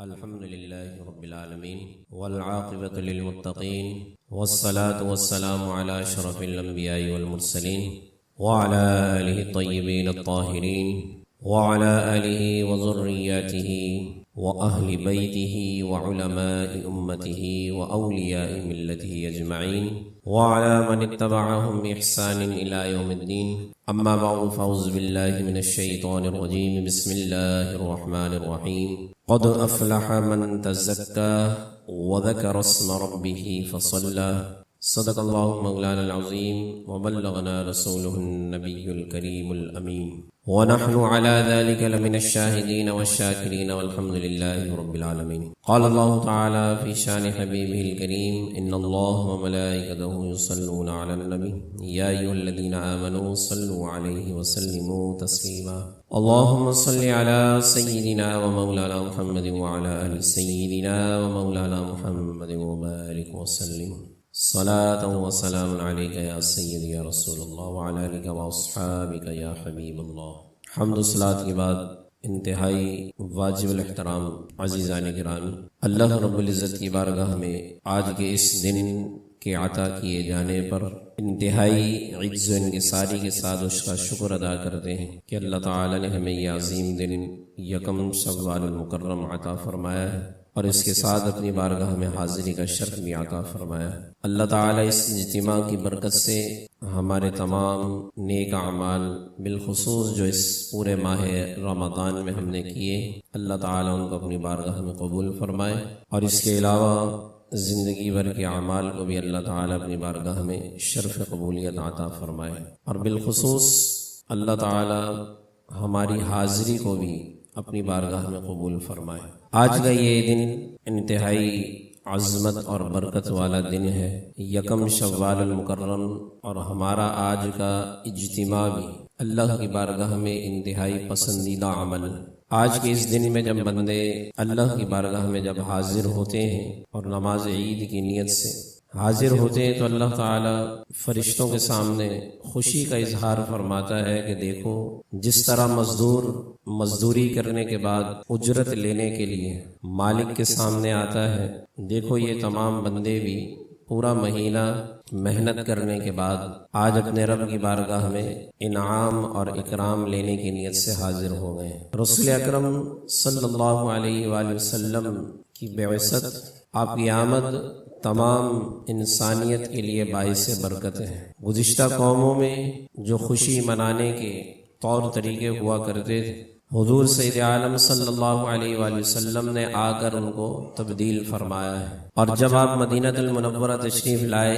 الحمد لله رب العالمين والعاقبة للمتقين والصلاة والسلام على أشرف الأنبياء والمرسلين وعلى آله الطيبين الطاهرين وعلى آله وذرياته وأهل بيته وعلماء أمته وأولياء ملته أجمعين وعلى من اتبعهم بإحسان إلى يوم الدين. أما بعد فأعوذ بالله من الشيطان الرجيم. بسم الله الرحمن الرحيم. قد أفلح من تزكى وذكر اسم ربه فصلى. صدق الله مولانا العظيم وبلغنا رسوله النبي الكريم الأمين ونحن على ذلك لمن الشاهدين والشاكرين والحمد لله رب العالمين. قال الله تعالى في شان حبيبه الكريم: إن الله وملائكته يصلون على النبي يا أيها الذين آمنوا صلوا عليه وسلموا تسليما. اللهم صل على سيدنا ومولانا محمد وعلى آل سيدنا ومولانا محمد وبارك وسلم. صلاة وسلام عليك يا سيدي يا رسول الله وعلى آلك وأصحابك يا حبيب الله. حمد و صلاۃ کے بعد انتہائی واجب الاحترام عزیزان گرامی، اللہ رب العزت کی بارگاہ میں آج کے اس دن کے عطا کیے جانے پر انتہائی عجز و انکساری کے ساتھ اس کا شکر ادا کرتے ہیں کہ اللہ تعالی نے ہمیں یہ عظیم دن یکم شوال المکرم عطا فرمایا ہے اور اس کے ساتھ اپنی بارگاہ میں حاضری کا شرف بھی عطا فرمایا. اللہ تعالیٰ اس اجتماع کی برکت سے ہمارے تمام نیک اعمال بالخصوص جو اس پورے ماہ رمضان میں ہم نے کیے، اللہ تعالیٰ ان کو اپنی بارگاہ میں قبول فرمائے، اور اس کے علاوہ زندگی بھر کے اعمال کو بھی اللہ تعالیٰ اپنی بارگاہ میں شرف قبولیت عطا فرمائے، اور بالخصوص اللہ تعالیٰ ہماری حاضری کو بھی اپنی بارگاہ میں قبول فرمائے. آج کا یہ دن انتہائی عظمت اور برکت والا دن ہے، یکم شوال المکرم، اور ہمارا آج کا اجتماع بھی اللہ کی بارگاہ میں انتہائی پسندیدہ عمل. آج کے اس دن میں جب بندے اللہ کی بارگاہ میں جب حاضر ہوتے ہیں اور نماز عید کی نیت سے حاضر ہوتے ہیں تو اللہ تعالیٰ فرشتوں کے سامنے خوشی کا اظہار فرماتا ہے کہ دیکھو، جس طرح مزدور مزدوری کرنے کے بعد اجرت لینے کے لیے مالک کے سامنے آتا ہے، دیکھو یہ تمام بندے بھی پورا مہینہ محنت کرنے کے بعد آج اپنے رب کی بارگاہ میں انعام اور اکرام لینے کی نیت سے حاضر ہو گئے. رسول اکرم صلی اللہ علیہ وآلہ وسلم کی بعثت، آپ کی آمد تمام انسانیت کے لیے باعث برکت ہے. گزشتہ قوموں میں جو خوشی منانے کے طور طریقے ہوا کرتے تھے، حضور سید عالم صلی اللہ علیہ وآلہ وسلم نے آ کر ان کو تبدیل فرمایا ہے. اور جب آپ مدینہ المنورہ تشریف لائے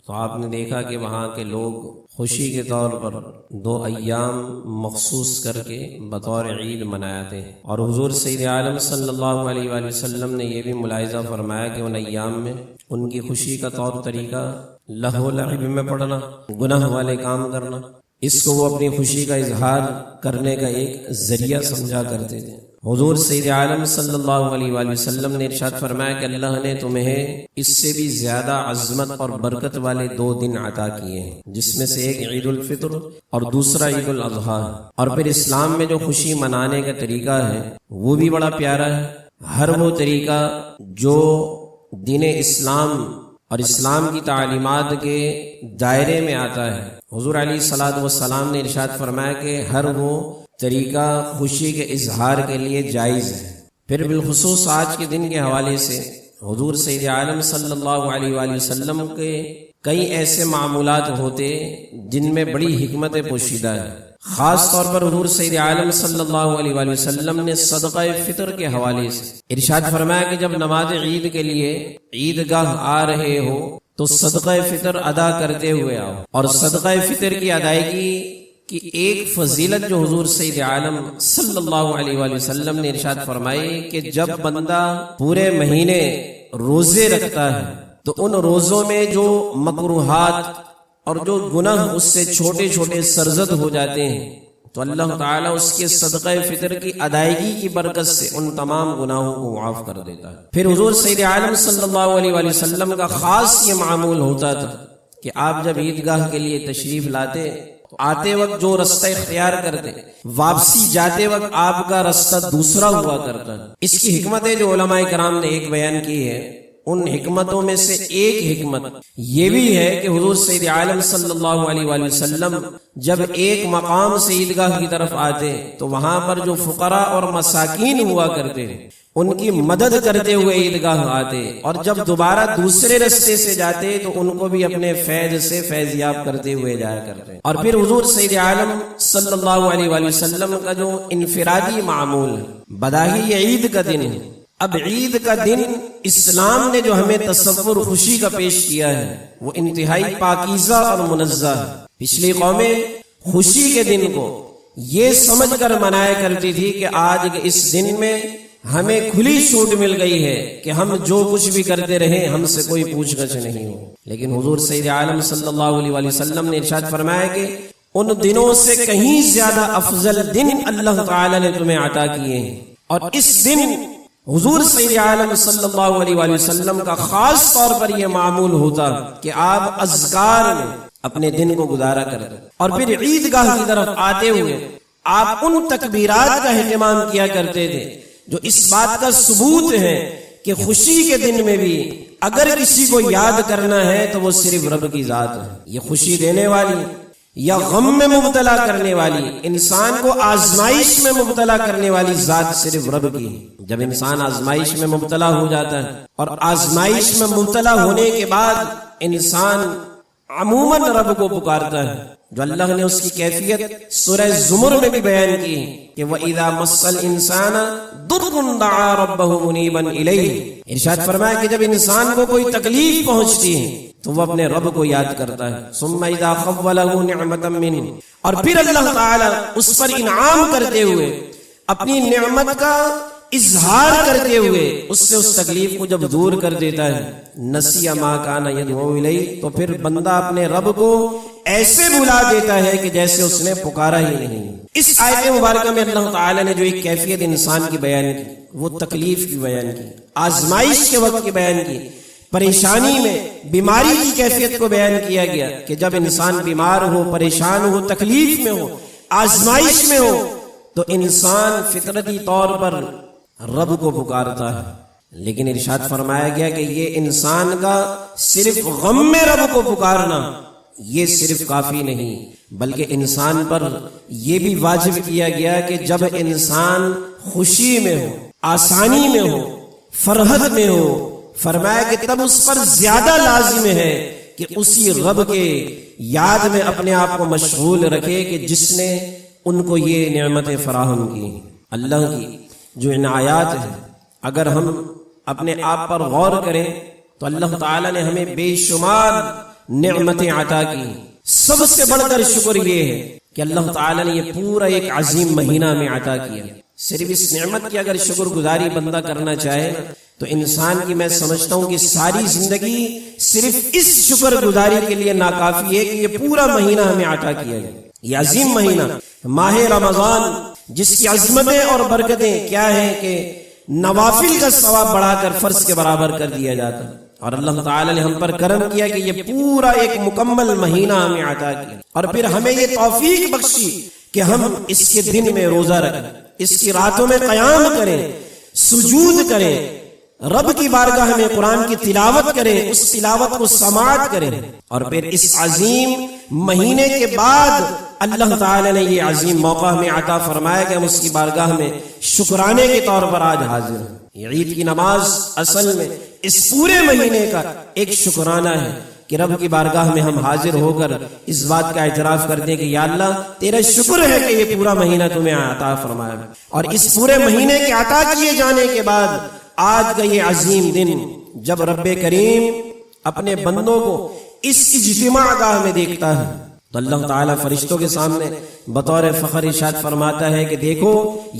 تو آپ نے دیکھا کہ وہاں کے لوگ خوشی کے طور پر 2 ایام مخصوص کر کے بطور عید مناتے ہیں، اور حضور سید عالم صلی اللہ علیہ وآلہ وسلم نے یہ بھی ملاحظہ فرمایا کہ ان ایام میں ان کی خوشی کا طور طریقہ لہو لعب میں پڑنا، گناہ والے کام کرنا، اس کو وہ اپنی خوشی کا اظہار کرنے کا ایک ذریعہ سمجھا کرتے تھے. حضور سید عالم صلی اللہ علیہ وآلہ وسلم نے ارشاد فرمایا کہ اللہ نے تمہیں اس سے بھی زیادہ عظمت اور برکت والے 2 دن عطا کیے ہیں، جس میں سے ایک عید الفطر اور دوسرا عید الاضحیٰ. اور پھر اسلام میں جو خوشی منانے کا طریقہ ہے وہ بھی بڑا پیارا ہے. ہر وہ طریقہ جو دین اسلام اور اسلام کی تعلیمات کے دائرے میں آتا ہے، حضور علیہ الصلوۃ والسلام نے ارشاد فرمایا کہ ہر وہ طریقہ خوشی کے اظہار کے لیے جائز ہے. پھر بالخصوص آج کے دن کے حوالے سے حضور سید عالم صلی اللہ علیہ وآلہ وسلم کے کئی ایسے معمولات ہوتے جن میں بڑی حکمت پوشیدہ ہے. خاص طور پر حضور سید عالم صلی اللہ علیہ وآلہ وسلم نے صدقہ فطر کے حوالے سے ارشاد فرمایا کہ جب نماز عید کے لیے عیدگاہ آ رہے ہو تو صدقہ فطر ادا کرتے ہوئے آؤ. اور صدقہ فطر کی ادائیگی کی ایک فضیلت جو حضور سید عالم صلی اللہ علیہ وآلہ وسلم نے ارشاد فرمائی کہ جب بندہ پورے مہینے روزے رکھتا ہے تو ان روزوں میں جو مکروہات اور جو گناہ اس سے چھوٹے چھوٹے سرزد ہو جاتے ہیں تو اللہ تعالیٰ اس کے صدقہ فطر کی ادائیگی کی برکت سے ان تمام گناہوں کو معاف کر دیتا ہے. پھر حضور سید عالم صلی اللہ علیہ وآلہ وسلم کا خاص یہ معمول ہوتا تھا کہ آپ جب عیدگاہ کے لیے تشریف لاتے تو آتے وقت جو رستہ اختیار کرتے واپسی جاتے وقت آپ کا رستہ دوسرا ہوا کرتا ہے۔ اس کی حکمتیں جو علماء کرام نے ایک بیان کی ہے، ان حکمتوں میں سے ایک حکمت یہ بھی ہے کہ حضور سید عالم صلی اللہ علیہ وآلہ وسلم جب ایک مقام سے عیدگاہ کی طرف آتے تو وہاں پر جو فقراء اور مساکین ہوا کرتے ان کی مدد کرتے ہوئے عیدگاہ آتے، اور جب دوبارہ دوسرے رستے سے جاتے تو ان کو بھی اپنے فیض سے فیضیاب کرتے ہوئے جایا کرتے۔ اور پھر حضور سید عالم صلی اللہ علیہ وآلہ وسلم کا جو انفرادی معمول ہے، بداہی عید کا دن ہے۔ اب عید کا دن اسلام نے جو ہمیں تصور خوشی کا پیش کیا ہے وہ انتہائی پاکیزہ اور منزہ ہے۔ پچھلی قومیں خوشی کے دن کو یہ سمجھ کر منایا کرتی تھی کہ آج کے اس دن میں ہمیں کھلی چھوٹ مل گئی ہے کہ ہم جو کچھ بھی کرتے رہیں ہم سے کوئی پوچھ گچھ نہیں ہو، لیکن حضور سید عالم صلی اللہ علیہ وآلہ وسلم نے ارشاد فرمایا کہ ان دنوں سے کہیں زیادہ افضل دن اللہ تعالی نے تمہیں عطا کیے ہیں، اور اس دن حضور سید عالم صلی اللہ علیہ وآلہ وسلم کا خاص طور پر یہ معمول ہوتا کہ آپ اذکار میں اپنے دن کو گزارا کرتے، اور پھر عیدگاہ کی طرف آتے ہوئے آپ ان تکبیرات کا اہتمام کیا کرتے تھے جو اس بات کا ثبوت ہے کہ خوشی کے دن میں بھی اگر کسی کو یاد کرنا ہے تو وہ صرف رب کی ذات ہے۔ یہ خوشی دینے والی یا غم میں مبتلا کرنے والی، انسان کو آزمائش میں مبتلا کرنے والی ذات صرف رب کی ہے۔ جب انسان آزمائش میں مبتلا ہو جاتا ہے اور آزمائش میں مبتلا ہونے کے بعد انسان عموماً رب کو پکارتا ہے، جو اللہ نے اس کی کیفیت سورہ زمر میں بھی بیان کی کہ وَإِذَا مَسَّ الْإِنسَانَ ضُرٌّ دَعَا رَبَّهُ مُنِيبًا إِلَيْهِ، ارشاد فرمایا کہ جب انسان کو کوئی تکلیف پہنچتی ہے تو وہ اپنے رب کو یاد کرتا ہے۔ ثُمَّ إِذَا خَوَّلَهُ نِعْمَةً مِّنْهُ، اور پھر اللہ تعالی اس پر انعام کرتے ہوئے اپنی نعمت کا اظہار کرتے ہوئے اس سے اس تکلیف کو جب دور کر دیتا ہے، نسی ما کان یدعو الیہ، تو پھر بندہ اپنے رب کو ایسے بھلا دیتا ہے کہ جیسے اس نے پکارا ہی نہیں۔ اس آیت مبارکہ میں اللہ تعالی نے جو ایک کیفیت انسان کی بیان کی وہ تکلیف کی بیان کی، آزمائش کے وقت کی بیان کی، پریشانی میں بیماری کی کیفیت کو بیان کیا گیا کہ جب انسان بیمار ہو، پریشان ہو، تکلیف میں ہو، آزمائش میں ہو تو انسان فطرتی طور پر رب کو پکارتا ہے، لیکن ارشاد فرمایا گیا کہ یہ انسان کا صرف غم میں رب کو پکارنا یہ صرف کافی نہیں، بلکہ انسان پر یہ بھی واجب کیا گیا کہ جب انسان خوشی میں ہو، آسانی میں ہو، فرحت میں ہو، فرمایا کہ تب اس پر زیادہ لازم ہے کہ اسی رب کے یاد میں اپنے آپ کو مشغول رکھے کہ جس نے ان کو یہ نعمتیں فراہم کی۔ اللہ کی جو عنایات ہیں اگر ہم اپنے آپ پر غور کریں تو اللہ تعالی نے ہمیں بے شمار نعمتیں عطا کی۔ سب سے بڑھ کر شکر یہ ہے کہ اللہ تعالی نے یہ پورا ایک عظیم مہینہ میں عطا کیا۔ صرف اس نعمت کی اگر شکر گزاری بندہ کرنا چاہے تو انسان کی میں سمجھتا ہوں کہ ساری زندگی صرف اس شکر گزاری کے لیے ناکافی ہے کہ یہ پورا مہینہ ہمیں عطا کیا ہے۔ یہ عظیم مہینہ ماہ رمضان جس کی عظمتیں اور برکتیں کیا ہیں کہ نوافل کا ثواب بڑھا کر فرض کے برابر کر دیا جاتا ہے، اور اللہ تعالی نے ہم پر کرم کیا کہ یہ پورا ایک مکمل مہینہ ہمیں عطا کیا، اور پھر ہمیں یہ توفیق بخشی کہ ہم اس کے دن میں روزہ رکھیں، اس کی راتوں میں قیام کریں، سجود کریں، رب کی بارگاہ میں قرآن کی تلاوت کریں، اس تلاوت کو سماعت کریں، اور پھر اس عظیم مہینے کے بعد اللہ تعالی نے یہ عظیم موقع ہمیں عطا فرمایا کہ ہم اس کی بارگاہ میں شکرانے کے طور پر آج حاضر ہیں۔ عید کی نماز اصل میں اس پورے مہینے کا ایک شکرانہ ہے کہ رب کی بارگاہ میں ہم حاضر ہو کر اس بات کا اعتراف کرتے ہیں کہ یا اللہ تیرا شکر ہے کہ یہ پورا مہینہ تمہیں عطا فرمایا، اور اس پورے مہینے کے عطا کیے جانے کے بعد آج کا یہ عظیم دن جب رب کریم اپنے بندوں کو اس اجتماع گاہ میں دیکھتا ہے تو اللہ تعالیٰ فرشتوں کے سامنے بطور فخر ارشاد فرماتا ہے کہ دیکھو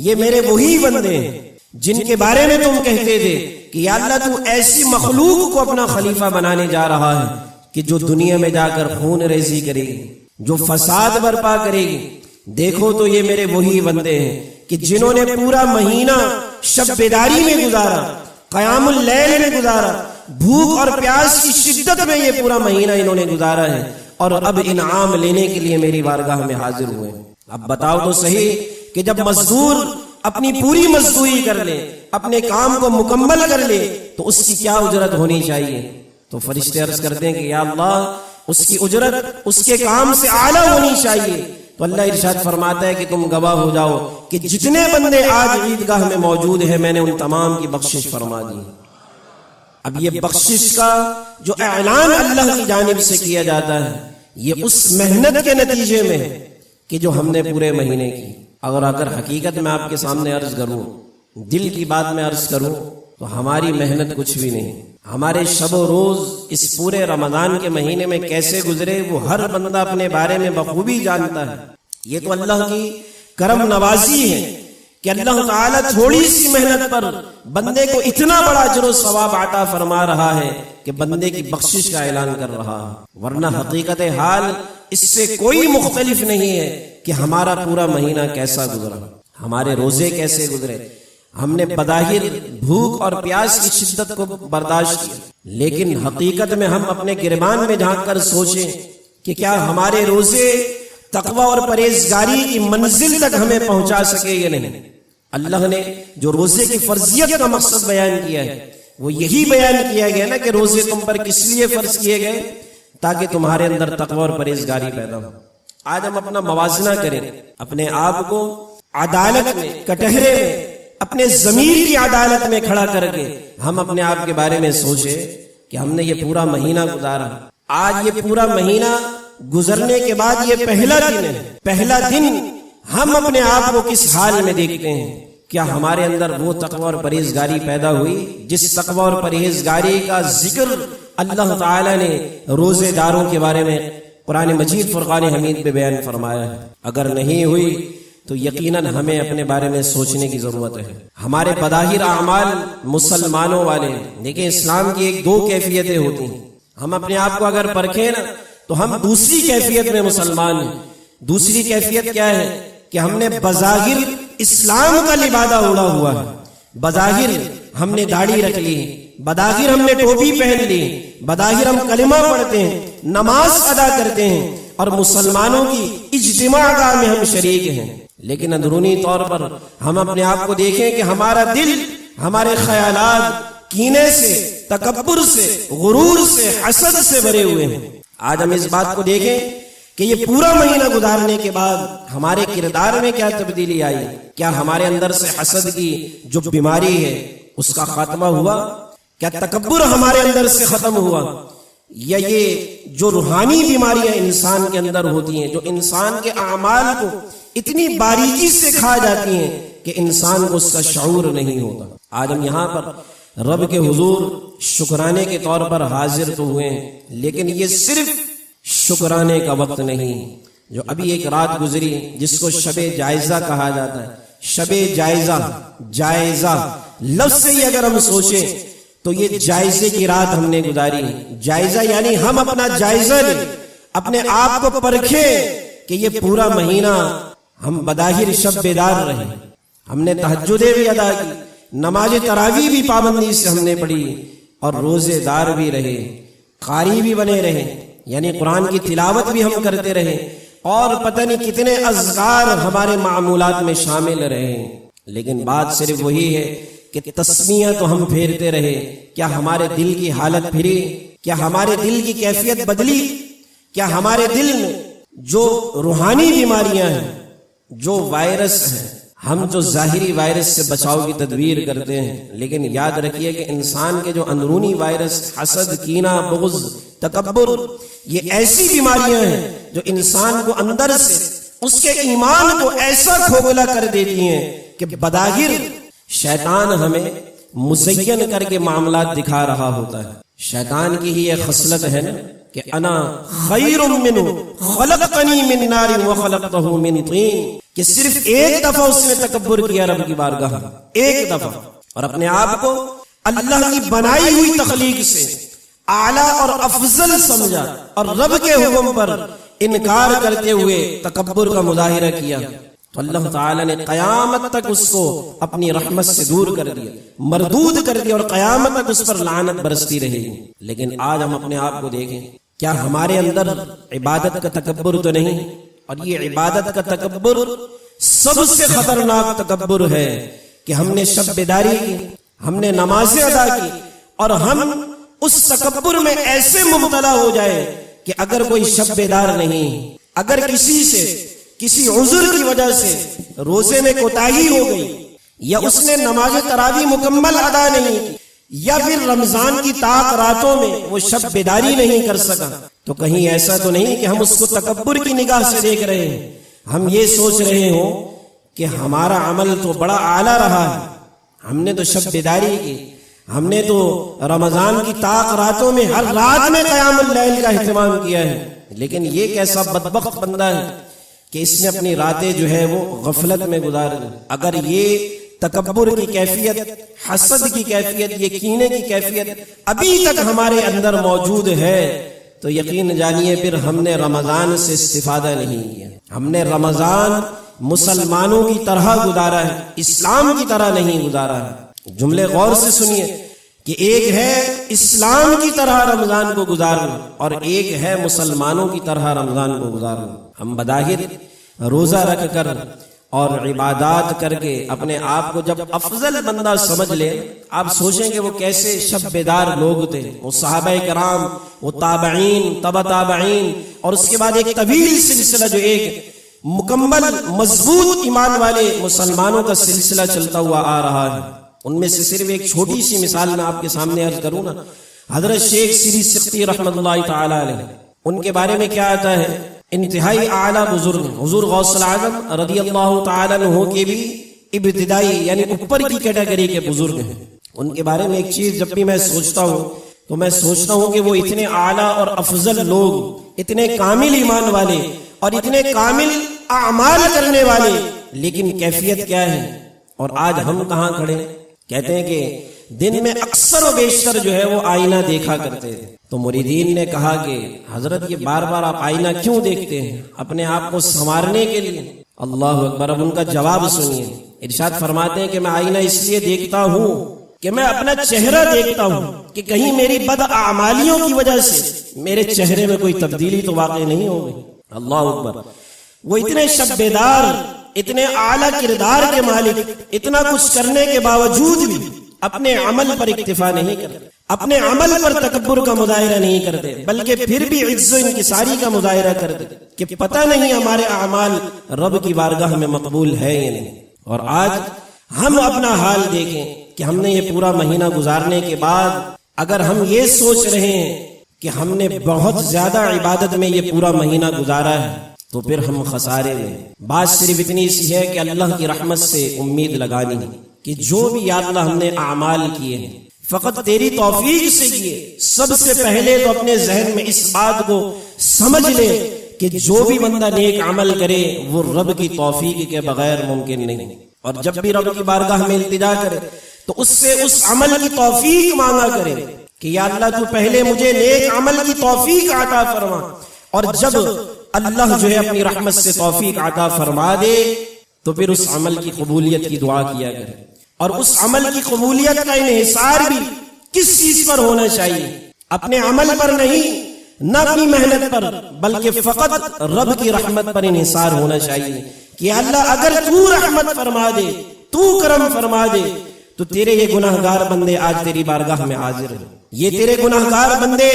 یہ میرے وہی بندے ہیں جن کے بارے میں تم کہتے تھے کہ یا اللہ تو ایسی مخلوق کو اپنا خلیفہ بنانے جا رہا ہے کہ جو دنیا میں جا کر خون ریزی کرے گی، جو فساد برپا کرے گی۔ دیکھو تو یہ میرے وہی بندے ہیں کہ جنہوں نے پورا مہینہ شب بیداری میں گزارا، قیام اللیل میں گزارا، بھوک اور پیاس کی شدت میں یہ پورا مہینہ انہوں نے گزارا ہے، اور اب انعام لینے کے لیے میری بارگاہ میں حاضر ہوئے ہیں۔ اب بتاؤ تو صحیح کہ جب مزدور اپنی پوری مزدوری کر لے، اپنے کام کو مکمل کر لے، تو اس کی کیا اجرت ہونی چاہیے؟ تو فرشتے عرض کرتے ہیں کہ یا اللہ اس کی اجرت اس کے کام سے اعلیٰ ہونی چاہیے۔ تو اللہ ارشاد فرماتا ہے کہ تم گواہ ہو جاؤ کہ جتنے بندے آج عیدگاہ میں موجود ہیں میں نے ان تمام کی بخشش فرما دی۔ اب یہ بخشش کا جو اعلان اللہ کی جانب سے کیا جاتا ہے یہ اس محنت کے نتیجے میں ہے کہ جو ہم نے پورے مہینے کی۔ اگر حقیقت میں آپ کے سامنے عرض کروں، دل کی بات میں عرض کروں، تو ہماری محنت کچھ بھی نہیں۔ ہمارے شب و روز اس پورے رمضان کے مہینے میں کیسے گزرے وہ ہر بندہ اپنے بارے میں بخوبی جانتا ہے۔ یہ تو اللہ کی کرم نوازی ہے کہ اللہ تعالیٰ تھوڑی سی محنت پر بندے کو اتنا بڑا اجر و ثواب عطا فرما رہا ہے کہ بندے کی بخشش کا اعلان کر رہا ہے، ورنہ حقیقت حال اس سے کوئی مختلف نہیں ہے کہ ہمارا پورا مہینہ کیسا گزرا، ہمارے روزے کیسے گزرے۔ ہم نے بظاہر بھوک اور پیاس کی شدت کو برداشت کیا، لیکن حقیقت میں ہم اپنے گریبان میں جھانک کر سوچیں کہ کیا ہمارے روزے تقوی اور پرہیزگاری کی منزل تک ہمیں پہنچا سکے یا نہیں۔ اللہ نے جو روزے کی فرضیت کا مقصد بیان کیا ہے وہ یہی بیان کیا گیا نا کہ روزے تم پر کس لیے فرض کیے گئے؟ تاکہ تمہارے اندر تقوی اور پرہیزگاری پیدا ہو۔ آج ہم اپنا موازنہ کریں، اپنے آپ کو عدالت میں، کٹہرے میں، اپنے ضمیر کی عدالت میں کھڑا کر کے ہم اپنے آپ کے بارے میں سوچیں کہ ہم نے یہ پورا مہینہ گزارا، آج یہ پورا مہینہ گزرنے کے بعد یہ پہلا دن ہے، پہلا دن ہم اپنے آپ کو کس حال میں دیکھتے ہیں؟ کیا ہمارے اندر وہ تقوی اور پرہیزگاری پیدا ہوئی جس تقوی اور پرہیزگاری کا ذکر اللہ تعالی نے روزے داروں کے بارے میں قرآن مجید فرقان حمید میں بیان فرمایا ہے؟ اگر نہیں ہوئی تو یقیناً ہمیں اپنے بارے میں سوچنے کی ضرورت ہے۔ ہمارے بظاہر اعمال مسلمانوں والے، لیکن اسلام کی ایک دو کیفیتیں ہوتی ہیں۔ ہم اپنے آپ کو اگر پرکھیں نا تو ہم دوسری کیفیت میں مسلمان ہیں۔ دوسری کیفیت کیا ہے کہ ہم نے بظاہر اسلام کا لبادہ اوڑھا ہوا ہے، بظاہر ہم نے داڑھی رکھ لی، بظاہر ہم نے ٹوپی پہن لی، بظاہر ہم کلمہ پڑھتے ہیں، نماز ادا کرتے ہیں اور مسلمانوں کی اجتماع گاہ میں ہم شریک ہیں، لیکن اندرونی طور پر ہم اپنے آپ کو دیکھیں کہ ہمارا دل ہمارے خیالات کینے سے، تکبر سے، غرور سے، حسد سے بھرے ہوئے ہیں۔ آج ہم اس بات کو دیکھیں کہ یہ پورا مہینہ گزارنے کے بعد ہمارے کردار میں کیا تبدیلی آئی؟ کیا ہمارے اندر سے حسد کی جو بیماری ہے اس کا خاتمہ ہوا؟ کیا تکبر ہمارے اندر سے ختم ہوا؟ یا یہ جو روحانی بیماریاں انسان کے اندر ہوتی ہیں، جو انسان کے اعمال کو اتنی باریکی سے کھا جاتی ہیں کہ انسان کو اس کا شعور نہیں ہوتا۔ آج ہم یہاں پر رب کے حضور شکرانے کے طور پر حاضر تو ہوئے ہیں، لیکن یہ صرف شکرانے کا وقت نہیں۔ جو ابھی ایک رات گزری جس کو شب جائزہ کہا جاتا ہے، شب جائزہ، جائزہ لفظ سے ہی اگر ہم سوچیں تو یہ جائزے کی رات ہم نے گزاری۔ جائزہ یعنی ہم اپنا جائزہ لیں، اپنے آپ کو پرکھیں کہ یہ پورا مہینہ ہم بظاہر شب بیدار رہے، ہم نے تہجدیں بھی ادا کی، نماز تراویح بھی پابندی سے ہم نے پڑھی اور روزے دار بھی رہے، قاری بھی بنے رہے، یعنی قرآن کی تلاوت بھی ہم کرتے رہے، اور پتہ نہیں کتنے اذکار ہمارے معمولات میں شامل رہے۔ لیکن بات صرف وہی ہے کہ تسمیہ تو ہم پھیرتے رہے، کیا ہمارے دل کی حالت پھری؟ کیا ہمارے دل کی کیفیت بدلی؟ کیا ہمارے دل میں جو روحانی بیماریاں ہیں، جو وائرس ہیں، ہم جو ظاہری وائرس سے بچاؤ کی تدبیر کرتے ہیں، لیکن یاد رکھیے کہ انسان کے جو اندرونی وائرس حسد، کینہ، بغض، تکبر، یہ ایسی بیماریاں ہیں جو انسان کو اندر سے اس کے ایمان کو ایسا کھوکھلا کر دیتی ہیں کہ بظاہر شیطان ہمیں مزین کر کے معاملات دکھا رہا ہوتا ہے۔ شیطان کی ہی یہ خصلت ہے نا کہ انا خیر منہ خلقتنی من نار وخلقتہ من طین، کہ صرف ایک دفعہ اس نے تکبر کیا رب کی بارگاہ، ایک دفعہ، اور اپنے آپ کو اللہ کی بنائی ہوئی تخلیق سے اعلیٰ اور افضل سمجھا اور رب کے حکم پر انکار کرتے ہوئے تکبر کا مظاہرہ کیا، تو اللہ تعالیٰ نے قیامت تک اس کو اپنی رحمت سے دور کر دیا، مردود کر دیا، اور قیامت تک اس پر لعنت برستی رہے گی۔ لیکن آج ہم اپنے آپ کو دیکھیں، کیا ہمارے اندر عبادت کا تکبر تو نہیں؟ اور یہ عبادت کا تکبر سب سے خطرناک تکبر ہے کہ ہم نے شب بیداری کی، ہم نے نمازیں ادا کی، اور ہم اس تکبر میں ایسے مبتلا ہو جائے کہ اگر کوئی شب بیدار نہیں، اگر کسی سے کسی عذر کی وجہ سے روزے میں کوتاہی ہو گئی، یا اس نے نماز تراویح مکمل ادا نہیں کی، یا پھر رمضان کی طاق راتوں میں وہ شب بیداری نہیں کر سکا، تو کہیں ایسا تو نہیں کہ ہم اس کو تکبر کی نگاہ سے دیکھ رہے ہیں، ہم یہ سوچ رہے ہوں کہ ہمارا عمل تو بڑا اعلیٰ رہا ہے، ہم نے تو شب بیداری کی، ہم نے تو رمضان کی طاق راتوں میں ہر رات میں قیام اللیل کا اہتمام کیا ہے، لیکن یہ کیسا بدبخت بندہ ہے کہ اس نے اپنی راتیں جو ہے وہ غفلت میں گزار دی۔ اگر یہ تکبر کی کیفیت، حسد کی کیفیت، یہ کینے کی کیفیت ابھی تک ہمارے اندر موجود ہے تو یقین جانیے پھر ہم نے رمضان سے استفادہ نہیں کیا، ہم نے رمضان مسلمانوں کی طرح گزارا ہے، اسلام کی طرح نہیں گزارا ہے۔ جملے غور سے سنیے کہ ایک ہے اسلام کی طرح رمضان کو گزارنا، اور ایک ہے مسلمانوں کی طرح رمضان کو گزارنا۔ ہم بظاہر روزہ رکھ کر اور عبادات کر کے اپنے آپ کو جب افضل بندہ سمجھ لے، آپ سوچیں کہ وہ کیسے شب بیدار لوگ تھے، وہ صحابہ کرام، وہ تابعین، تبع تابعین، اور اس کے بعد ایک طویل سلسلہ جو ایک مکمل مضبوط ایمان والے مسلمانوں کا سلسلہ چلتا ہوا آ رہا ہے۔ ان میں سے صرف ایک چھوٹی سی مثال میں آپ کے سامنے عرض کروں نا، حضرت شیخ سری سختی رحمۃ اللہ تعالی علیہ، ان کے بارے میں کیا آتا ہے؟ انتہائی اعلیٰ بزرگ، حضور غوث العظم رضی اللہ تعالیٰ عنہ کے بھی ابتدائی یعنی اوپر کی کیٹیگری کے بزرگ ہیں۔ ان کے بارے میں ایک چیز جب بھی میں سوچتا ہوں تو میں سوچتا ہوں کہ وہ اتنے اعلیٰ اور افضل لوگ، اتنے کامل ایمان والے اور اتنے کامل اعمال کرنے والے، لیکن کیفیت کیا ہے؟ اور آج ہم کہاں کھڑے؟ کہتے ہیں کہ دن میں اکثر و بیشتر جو ہے وہ آئینہ دیکھا کرتے تھے۔ تو مریدین نے کہا کہ حضرت یہ بار بار آپ آئینہ کیوں دیکھتے ہیں؟ اپنے آپ کو سنوارنے کے لیے۔ اللہ اکبر! اب ان کا جواب سنیے، ارشاد فرماتے ہیں کہ میں آئینہ اس لیے دیکھتا ہوں کہ میں اپنا چہرہ دیکھتا ہوں کہ کہیں میری بد اعمالیوں کی وجہ سے میرے چہرے میں کوئی تبدیلی تو واقع نہیں ہو گئی۔ اللہ اکبر! وہ اتنے شب بیدار، اتنے اعلیٰ کردار کے مالک، اتنا کچھ کرنے کے باوجود بھی اپنے عمل پر اکتفا نہیں کرتے، اپنے عمل پر تکبر کا مظاہرہ نہیں کرتے، بلکہ پھر بھی عجز و انکساری کا مظاہرہ کرتے کہ پتہ نہیں ہمارے اعمال رب کی بارگاہ میں مقبول ہے یا نہیں۔ اور آج ہم اپنا حال دیکھیں کہ ہم نے یہ پورا مہینہ گزارنے کے بعد اگر ہم یہ سوچ رہے ہیں کہ ہم نے بہت زیادہ عبادت میں یہ پورا مہینہ گزارا ہے تو پھر ہم خسارے میں۔ بات صرف اتنی سی ہے کہ اللہ کی رحمت سے امید لگانی ہے کہ جو بھی یا اللہ ہم نے اعمال کیے ہیں فقط تیری توفیق سے کیے۔ سب سے پہلے تو اپنے ذہن میں اس بات کو سمجھ لے کہ جو بھی بندہ نیک عمل کرے وہ رب کی توفیق کے بغیر ممکن نہیں، اور جب بھی رب کی بارگاہ میں التجا کرے تو اس سے اس عمل کی توفیق مانگا کرے کہ یا اللہ تو پہلے مجھے نیک عمل کی توفیق عطا فرما، اور جب اللہ جو ہے اپنی رحمت سے توفیق عطا فرما دے تو پھر اس عمل کی قبولیت کی دعا کیا کرے۔ اور اس عمل کی قبولیت کا انحصار بھی کس چیز پر ہونا چاہیے؟ اپنے عمل پر نہیں، نہ اپنی محنت پر، بلکہ فقط رب کی رحمت پر انحصار ہونا چاہیے کہ اللہ اگر تو رحمت فرما دے، تو کرم فرما دے تو تیرے یہ گناہگار بندے آج تیری بارگاہ میں حاضر ہیں، یہ تیرے گناہگار بندے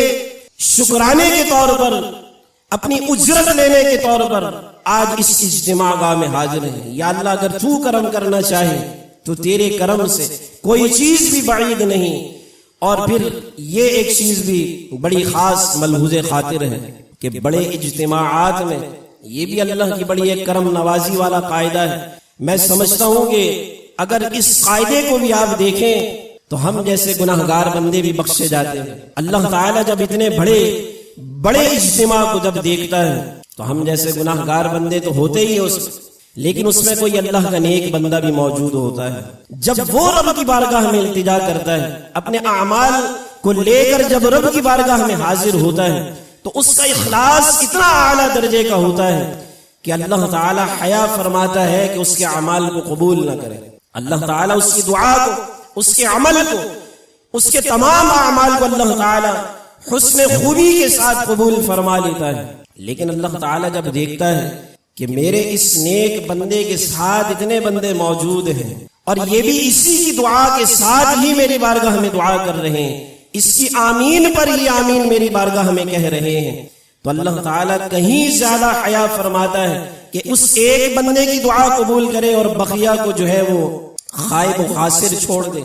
شکرانے کے طور پر، اپنی اجرت لینے کے طور پر آج اس اجتماع گاہ میں حاضر ہیں۔ یا اللہ اگر تو کرم کرنا چاہے تو تیرے کرم سے کوئی چیز بھی بعید نہیں۔ اور پھر یہ ایک چیز بھی بڑی خاص ملحوظ خاطر ہے کہ بڑے اجتماعات میں یہ بھی اللہ کی بڑی ایک کرم نوازی والا قاعدہ ہے۔ میں سمجھتا ہوں کہ اگر اس قاعدے کو بھی آپ دیکھیں تو ہم جیسے گناہگار بندے بھی بخشے جاتے ہیں۔ اللہ تعالیٰ جب اتنے بڑے اجتماع کو جب دیکھتا ہے تو ہم جیسے گناہگار بندے تو ہوتے ہی اس میں، لیکن اس میں کوئی اللہ کا نیک بندہ بھی موجود ہوتا ہے۔ جب وہ رب کی بارگاہ میں التجا کرتا ہے، اپنے اعمال کو لے کر جب رب کی بارگاہ میں حاضر ہوتا ہے تو اس کا اخلاص اتنا اعلیٰ درجے کا ہوتا ہے کہ اللہ تعالیٰ حیا فرماتا ہے کہ اس کے اعمال کو قبول نہ کرے۔ اللہ تعالیٰ اس کی دعا کو، اس کے عمل کو، اس کے تمام اعمال کو اللہ تعالیٰ حسن خوبی کے ساتھ قبول فرما لیتا ہے. لیکن اللہ تعالیٰ جب دیکھتا ہے کہ میرے اس نیک بندے کے ساتھ اتنے بندے موجود ہیں اور یہ بھی اسی کی دعا کے ساتھ ہی میری بارگاہ میں دعا کر رہے ہیں، اس کی آمین پر ہی آمین میری بارگاہ میں کہہ رہے ہیں، تو اللہ تعالیٰ کہیں زیادہ حیا فرماتا ہے کہ اس ایک بندے کی دعا قبول کرے اور بقیہ کو جو ہے وہ خائب و خاسر چھوڑ دے،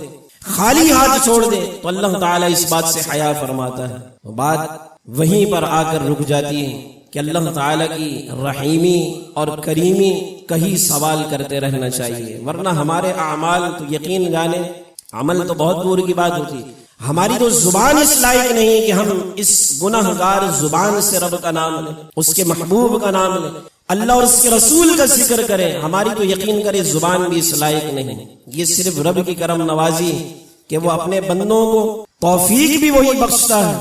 خالی ہاتھ چھوڑ دے. تو اللہ تعالیٰ اس بات سے حیا فرماتا ہے. تو بات وہیں پر آ کر رک جاتی ہے کہ اللہ تعالیٰ کی رحیمی اور کریمی کا ہی سوال کرتے رہنا چاہیے، ورنہ ہمارے اعمال تو یقین جانے، عمل تو بہت دور کی بات ہوتی ہے، ہماری تو زبان اس لائق نہیں کہ ہم اس گناہ گار زبان سے رب کا نام لیں، اس کے محبوب کا نام لیں، اللہ اور اس کے رسول کا ذکر کریں. ہماری تو یقین کرے زبان بھی اس لائق نہیں. یہ صرف رب کی کرم نوازی کہ وہ اپنے بندوں کو توفیق بھی وہی بخشتا ہے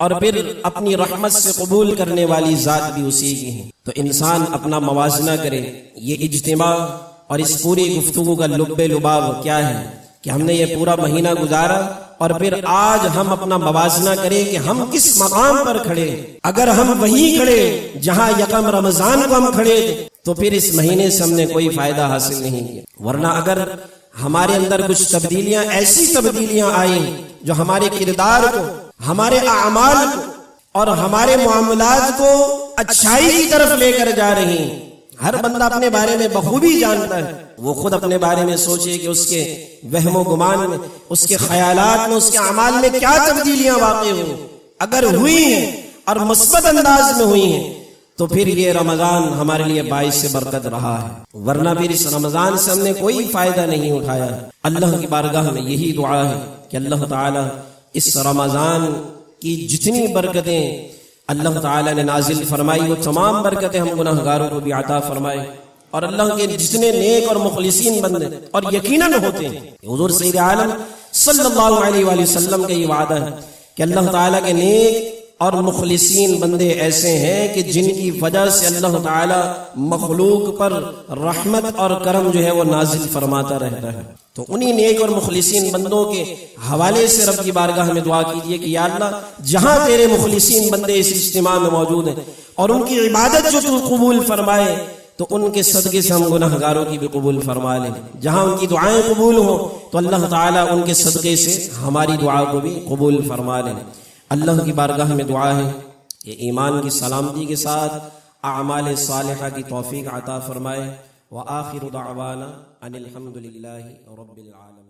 اور پھر اپنی رحمت سے قبول کرنے والی ذات بھی اسی کی ہے. تو انسان اپنا موازنہ کرے. یہ اجتماع اور اس پوری گفتگو کا لب لباب کیا ہے کہ ہم نے یہ پورا مہینہ گزارا اور پھر آج ہم اپنا موازنہ کریں کہ ہم کس مقام پر کھڑے. اگر ہم وہیں کھڑے جہاں یکم رمضان کو ہم کھڑے تو پھر اس مہینے سے ہم نے کوئی فائدہ حاصل نہیں کیا. ورنہ اگر ہمارے اندر کچھ تبدیلیاں، ایسی تبدیلیاں آئیں جو ہمارے کردار کو، ہمارے اعمال کو اور ہمارے معاملات کو اچھائی کی طرف لے کر جا رہی ہیں. ہر بندہ اپنے بارے میں بخوبی جانتا ہے، وہ خود اپنے بارے میں سوچے کہ اس کے وہم و گمان میں، اس کے خیالات میں، اس کے اعمال میں کیا تبدیلیاں واقع ہوئی. اگر ہوئی ہیں اور مثبت انداز میں ہوئی ہیں تو پھر یہ رمضان ہمارے لیے باعث برکت رہا ہے، ورنہ پھر اس رمضان سے ہم نے کوئی فائدہ نہیں اٹھایا. اللہ کی بارگاہ میں یہی دعا ہے کہ اللہ تعالی اس رمضان کی جتنی برکتیں اللہ تعالیٰ نے نازل فرمائی وہ تمام برکتیں ہم گناہ گاروں کو بھی عطا فرمائے، اور اللہ کے جتنے نیک اور مخلصین بندے اور یقیناً ہوتے ہیں، حضور سید عالم صلی اللہ علیہ وآلہ وسلم کا یہ وعدہ ہے کہ اللہ تعالیٰ کے نیک اور مخلصین بندے ایسے ہیں کہ جن کی وجہ سے اللہ تعالیٰ مخلوق پر رحمت اور کرم جو ہے وہ نازل فرماتا رہتا ہے. تو انہی نیک اور مخلصین بندوں کے حوالے سے رب کی بارگاہ میں دعا کیجیے کہ یا اللہ جہاں تیرے مخلصین بندے اس اجتماع میں موجود ہیں اور ان کی عبادت جو تو قبول فرمائے تو ان کے صدقے سے ہم گناہ گاروں کی بھی قبول فرما لیں. جہاں ان کی دعائیں قبول ہوں تو اللہ تعالیٰ ان کے صدقے سے ہماری دعا کو بھی قبول فرما لیں. اللہ کی بارگاہ میں دعا ہے کہ ایمان کی سلامتی کے ساتھ اعمال صالحہ کی توفیق عطا فرمائے. وآخر دعوانا ان الحمد للہ رب العالمین.